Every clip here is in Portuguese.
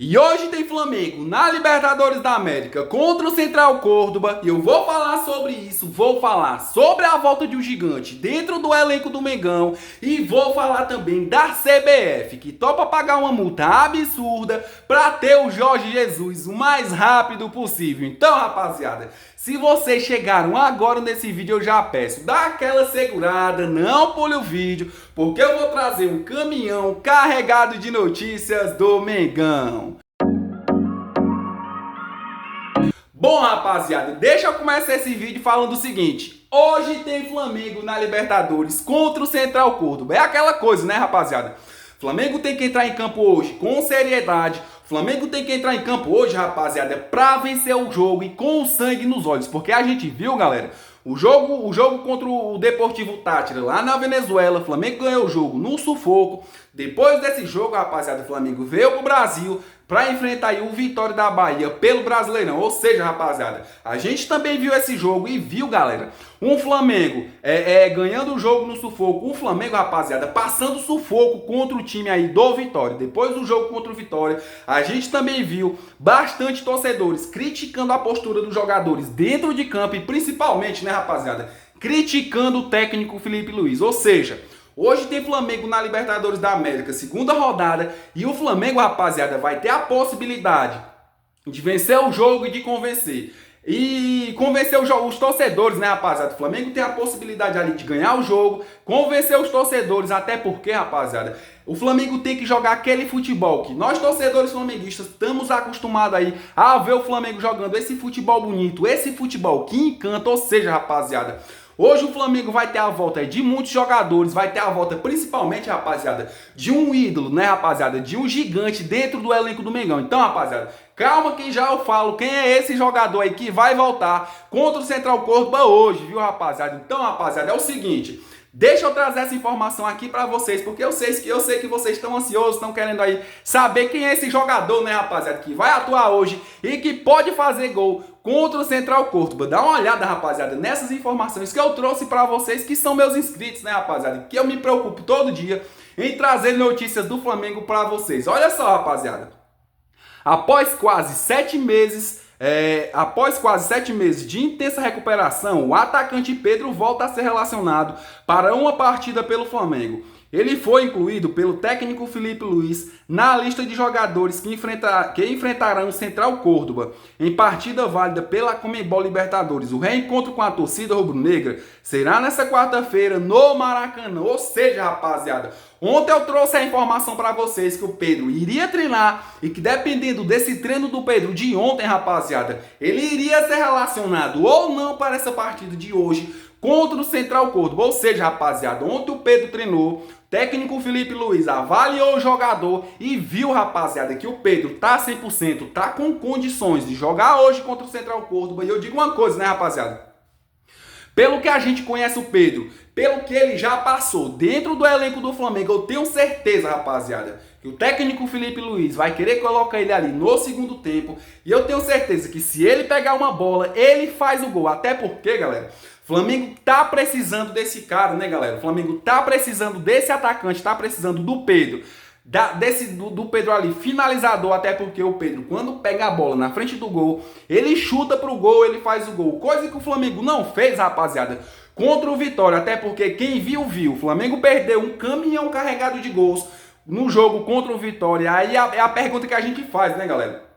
E hoje tem Flamengo na Libertadores da América contra o Central Córdoba. E eu vou falar sobre isso, vou falar sobre a volta de um gigante dentro do elenco do Mengão. E vou falar também da CBF, que topa pagar uma multa absurda para ter o Jorge Jesus o mais rápido possível. Então, rapaziada, se vocês chegaram agora nesse vídeo, eu já peço, dá aquela segurada, não pule o vídeo, porque eu vou trazer um caminhão carregado de notícias do Mengão. Bom, rapaziada, deixa eu começar esse vídeo falando o seguinte. Hoje tem Flamengo na Libertadores contra o Central Córdoba. É aquela coisa, né, rapaziada? Flamengo tem que entrar em campo hoje com seriedade. Flamengo tem que entrar em campo hoje, rapaziada, pra vencer o jogo e com o sangue nos olhos. Porque a gente viu, galera, o jogo contra o Deportivo Táchira lá na Venezuela. O Flamengo ganhou o jogo no sufoco. Depois desse jogo, rapaziada, o Flamengo veio pro Brasil para enfrentar aí o Vitória da Bahia pelo Brasileirão. Ou seja, rapaziada, a gente também viu esse jogo e viu, galera, um Flamengo ganhando o jogo no sufoco. Um Flamengo, rapaziada, passando sufoco contra o time aí do Vitória. Depois do jogo contra o Vitória, a gente também viu bastante torcedores criticando a postura dos jogadores dentro de campo e principalmente, né, rapaziada, criticando o técnico Felipe Luiz. Ou seja, hoje tem Flamengo na Libertadores da América, segunda rodada, e o Flamengo, rapaziada, vai ter a possibilidade de vencer o jogo e de convencer. E convencer os torcedores, né, rapaziada? O Flamengo tem a possibilidade ali de ganhar o jogo, convencer os torcedores, até porque, rapaziada, o Flamengo tem que jogar aquele futebol que nós, torcedores flamenguistas, estamos acostumados aí a ver o Flamengo jogando esse futebol bonito, esse futebol que encanta. Ou seja, rapaziada, hoje o Flamengo vai ter a volta de muitos jogadores, vai ter a volta principalmente, rapaziada, de um ídolo, né, rapaziada, de um gigante dentro do elenco do Mengão. Então, rapaziada, calma que já eu falo quem é esse jogador aí que vai voltar contra o Central Córdoba hoje, viu, rapaziada? Então, rapaziada, é o seguinte, deixa eu trazer essa informação aqui pra vocês, porque eu sei que vocês estão ansiosos, estão querendo aí saber quem é esse jogador, né, rapaziada, que vai atuar hoje e que pode fazer gol contra o Central Córdoba. Dá uma olhada, rapaziada, nessas informações que eu trouxe pra vocês, que são meus inscritos, né, rapaziada, que eu me preocupo todo dia em trazer notícias do Flamengo pra vocês. Olha só, rapaziada, após quase 7 meses de intensa recuperação, o atacante Pedro volta a ser relacionado para uma partida pelo Flamengo. Ele foi incluído pelo técnico Felipe Luiz na lista de jogadores que enfrentarão o Central Córdoba em partida válida pela Conmebol Libertadores. O reencontro com a torcida rubro-negra será nessa quarta-feira no Maracanã. Ou seja, rapaziada, ontem eu trouxe a informação para vocês que o Pedro iria treinar e que, dependendo desse treino do Pedro de ontem, rapaziada, ele iria ser relacionado ou não para essa partida de hoje contra o Central Córdoba. Ou seja, rapaziada, ontem o Pedro treinou, o técnico Felipe Luiz avaliou o jogador e viu, rapaziada, que o Pedro tá 100%, tá com condições de jogar hoje contra o Central Córdoba. E eu digo uma coisa, né, rapaziada? Pelo que a gente conhece o Pedro, pelo que ele já passou dentro do elenco do Flamengo, eu tenho certeza, rapaziada, que o técnico Felipe Luiz vai querer colocar ele ali no segundo tempo. E eu tenho certeza que se ele pegar uma bola, ele faz o gol. Até porque, galera, o Flamengo tá precisando desse cara, né, galera? O Flamengo tá precisando desse atacante, tá precisando do Pedro. Do Pedro ali, finalizador, até porque o Pedro, quando pega a bola na frente do gol, ele chuta pro gol, ele faz o gol. Coisa que o Flamengo não fez, rapaziada, contra o Vitória. Até porque quem viu, viu. O Flamengo perdeu um caminhão carregado de gols no jogo contra o Vitória. Aí é a pergunta que a gente faz, né, galera?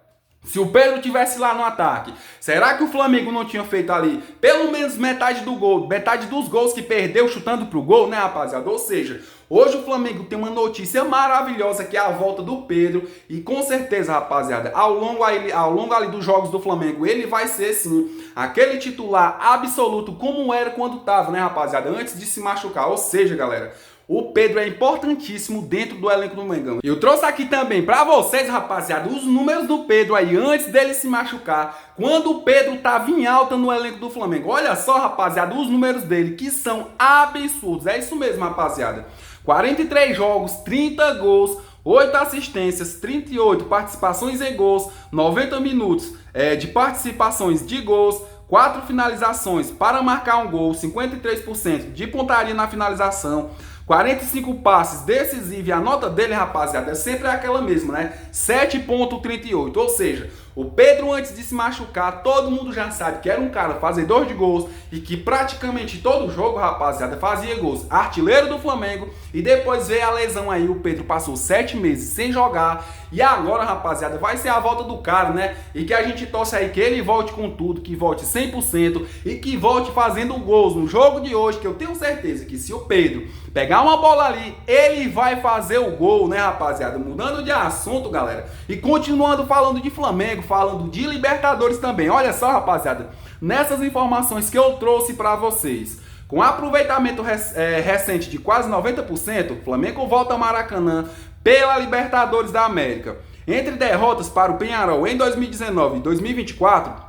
Se o Pedro tivesse lá no ataque, será que o Flamengo não tinha feito ali pelo menos metade do gol, metade dos gols que perdeu chutando pro gol, né, rapaziada? Ou seja, hoje o Flamengo tem uma notícia maravilhosa que é a volta do Pedro e com certeza, rapaziada, ao longo ali dos jogos do Flamengo, ele vai ser sim aquele titular absoluto como era quando tava, né, rapaziada, antes de se machucar. Ou seja, galera, o Pedro é importantíssimo dentro do elenco do Mengão. Eu trouxe aqui também pra vocês, rapaziada, os números do Pedro aí antes dele se machucar, quando o Pedro tava em alta no elenco do Flamengo. Olha só, rapaziada, os números dele, que são absurdos. É isso mesmo, rapaziada. 43 jogos, 30 gols, 8 assistências, 38 participações em gols, 90 minutos de participações de gols, 4 finalizações para marcar um gol, 53% de pontaria na finalização, 45 passes decisivos, e a nota dele, rapaziada, é sempre aquela mesma, né? 7,38. Ou seja, o Pedro, antes de se machucar, todo mundo já sabe que era um cara fazedor de gols e que praticamente todo jogo, rapaziada, fazia gols. Artilheiro do Flamengo, e depois veio a lesão aí, o Pedro passou 7 meses sem jogar, e agora, rapaziada, vai ser a volta do cara, né? E que a gente torce aí que ele volte com tudo, que volte 100% e que volte fazendo gols no jogo de hoje, que eu tenho certeza que se o Pedro pegar uma bola ali, ele vai fazer o gol, né, rapaziada? Mudando de assunto, galera, e continuando falando de Flamengo, falando de Libertadores também. Olha só, rapaziada, nessas informações que eu trouxe para vocês, com aproveitamento recente de quase 90%, o Flamengo volta ao Maracanã pela Libertadores da América. Entre derrotas para o Peñarol em 2019 e 2024,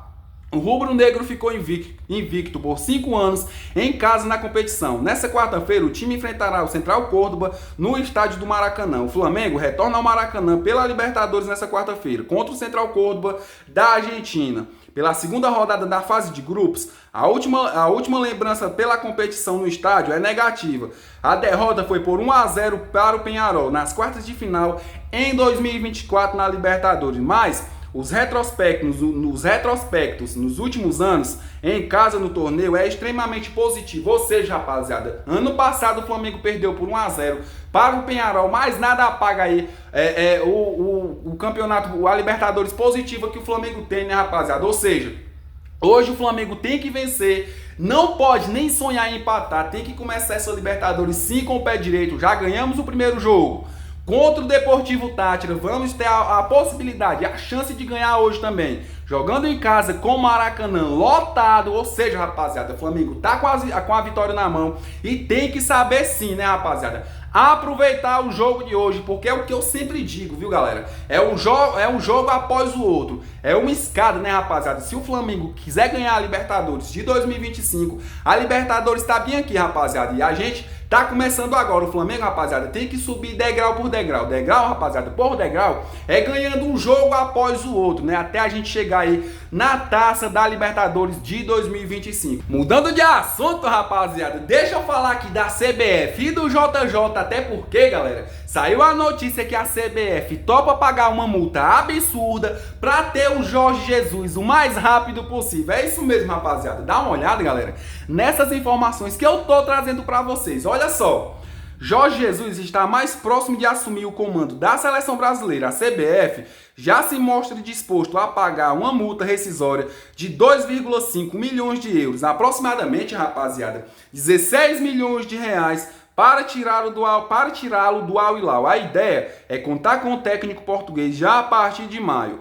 o rubro-negro ficou invicto por 5 anos em casa na competição. Nessa quarta-feira, o time enfrentará o Central Córdoba no estádio do Maracanã. O Flamengo retorna ao Maracanã pela Libertadores nessa quarta-feira, contra o Central Córdoba da Argentina. Pela segunda rodada da fase de grupos, a última lembrança pela competição no estádio é negativa. A derrota foi por 1-0 para o Peñarol nas quartas de final em 2024 na Libertadores. Mas os retrospectos nos últimos anos em casa no torneio é extremamente positivo. Ou seja, rapaziada, ano passado o Flamengo perdeu por 1-0 para o Peñarol, mas nada apaga aí o campeonato, a Libertadores positiva que o Flamengo tem, né, rapaziada? Ou seja, hoje o Flamengo tem que vencer, não pode nem sonhar em empatar, tem que começar essa Libertadores sim com o pé direito. Já ganhamos o primeiro jogo contra o Deportivo Táchira, vamos ter a possibilidade, a chance de ganhar hoje também, jogando em casa com o Maracanã lotado. Ou seja, rapaziada, o Flamengo tá com a vitória na mão e tem que saber sim, né, rapaziada, aproveitar o jogo de hoje, porque é o que eu sempre digo, viu, galera? É um jogo após o outro, é uma escada, né, rapaziada? Se o Flamengo quiser ganhar a Libertadores de 2025, a Libertadores tá bem aqui, rapaziada, e a gente tá começando agora. O Flamengo, rapaziada, tem que subir degrau por degrau. Degrau, rapaziada, por degrau, é ganhando um jogo após o outro, né? Até a gente chegar aí na taça da Libertadores de 2025. Mudando de assunto, rapaziada, deixa eu falar aqui da CBF e do JJ, até porque, galera, saiu a notícia que a CBF topa pagar uma multa absurda pra ter o Jorge Jesus o mais rápido possível. É isso mesmo, rapaziada. Dá uma olhada, galera, nessas informações que eu tô trazendo pra vocês. Olha só, Jorge Jesus está mais próximo de assumir o comando da seleção brasileira. A CBF já se mostra disposto a pagar uma multa rescisória de 2,5 milhões de euros, aproximadamente, rapaziada, 16 milhões de reais, para tirá-lo do Al Hilal. A ideia é contar com o técnico português já a partir de maio.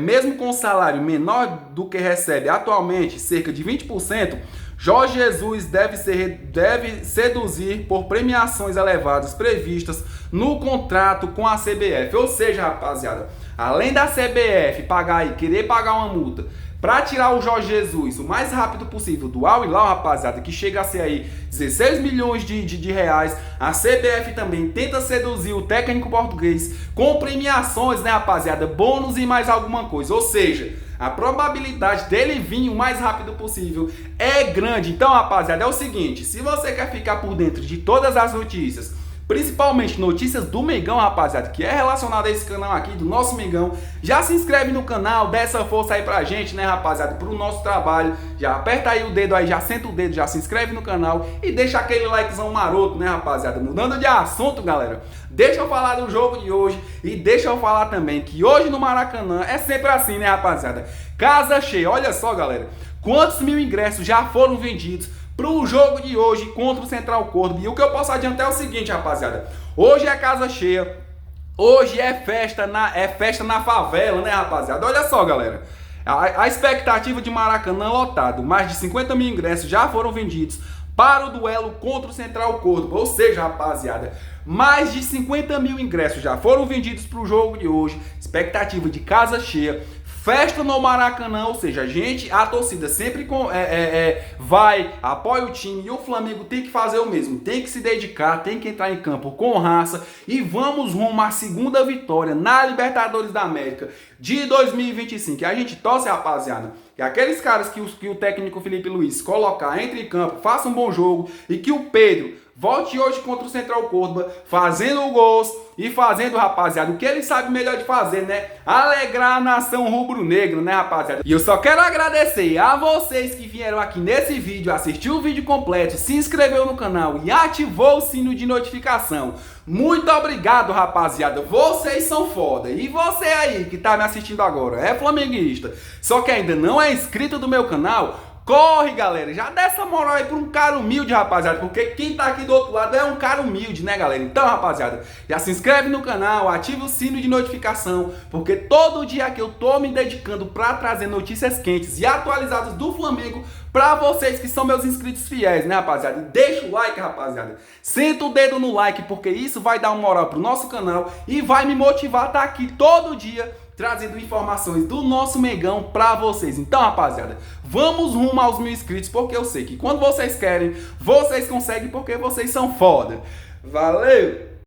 Mesmo com salário menor do que recebe atualmente, cerca de 20%, Jorge Jesus deve seduzir por premiações elevadas previstas no contrato com a CBF. Ou seja, rapaziada, além da CBF querer pagar uma multa para tirar o Jorge Jesus o mais rápido possível do Al Hilal, rapaziada, que chega a ser aí 16 milhões de reais, a CBF também tenta seduzir o técnico português com premiações, né, rapaziada, bônus e mais alguma coisa. Ou seja, a probabilidade dele vir o mais rápido possível é grande. Então, rapaziada, é o seguinte, se você quer ficar por dentro de todas as notícias, principalmente notícias do Mengão, rapaziada, que é relacionado a esse canal aqui, do nosso Mengão, já se inscreve no canal, dá essa força aí pra gente, né, rapaziada, pro nosso trabalho. Já aperta aí o dedo aí, já senta o dedo, já se inscreve no canal e deixa aquele likezão maroto, né, rapaziada. Mudando de assunto, galera, deixa eu falar do jogo de hoje e deixa eu falar também que hoje no Maracanã é sempre assim, né, rapaziada? Casa cheia. Olha só, galera, quantos mil ingressos já foram vendidos para o jogo de hoje contra o Central Córdoba. E o que eu posso adiantar é o seguinte, rapaziada, hoje é casa cheia, hoje é festa na favela, né, rapaziada? Olha só, galera, a expectativa de Maracanã lotado, mais de 50 mil ingressos já foram vendidos para o duelo contra o Central Córdoba. Ou seja, rapaziada, mais de 50 mil ingressos já foram vendidos para o jogo de hoje, expectativa de casa cheia, festa no Maracanã. Ou seja, a torcida sempre vai, apoia o time, e o Flamengo tem que fazer o mesmo, tem que se dedicar, tem que entrar em campo com raça, e vamos rumo à segunda vitória na Libertadores da América de 2025. E a gente torce, rapaziada, que aqueles caras que o técnico Felipe Luiz colocar entre em campo, faça um bom jogo, e que o Pedro volte hoje contra o Central Córdoba, fazendo gols e fazendo, rapaziada, o que ele sabe melhor de fazer, né? Alegrar a nação rubro-negra, né, rapaziada? E eu só quero agradecer a vocês que vieram aqui nesse vídeo, assistiu o vídeo completo, se inscreveu no canal e ativou o sino de notificação. Muito obrigado, rapaziada. Vocês são foda. E você aí que tá me assistindo agora, é flamenguista, só que ainda não é inscrito do meu canal, corre, galera, já dá essa moral aí pra um cara humilde, rapaziada, porque quem tá aqui do outro lado é um cara humilde, né, galera? Então, rapaziada, já se inscreve no canal, ativa o sino de notificação, porque todo dia que eu tô me dedicando pra trazer notícias quentes e atualizadas do Flamengo pra vocês que são meus inscritos fiéis, né, rapaziada? E deixa o like, rapaziada. Senta o dedo no like, porque isso vai dar uma moral pro nosso canal e vai me motivar a estar aqui todo dia trazendo informações do nosso Mengão pra vocês. Então, rapaziada, vamos rumo aos 1000 inscritos, porque eu sei que quando vocês querem, vocês conseguem, porque vocês são foda. Valeu!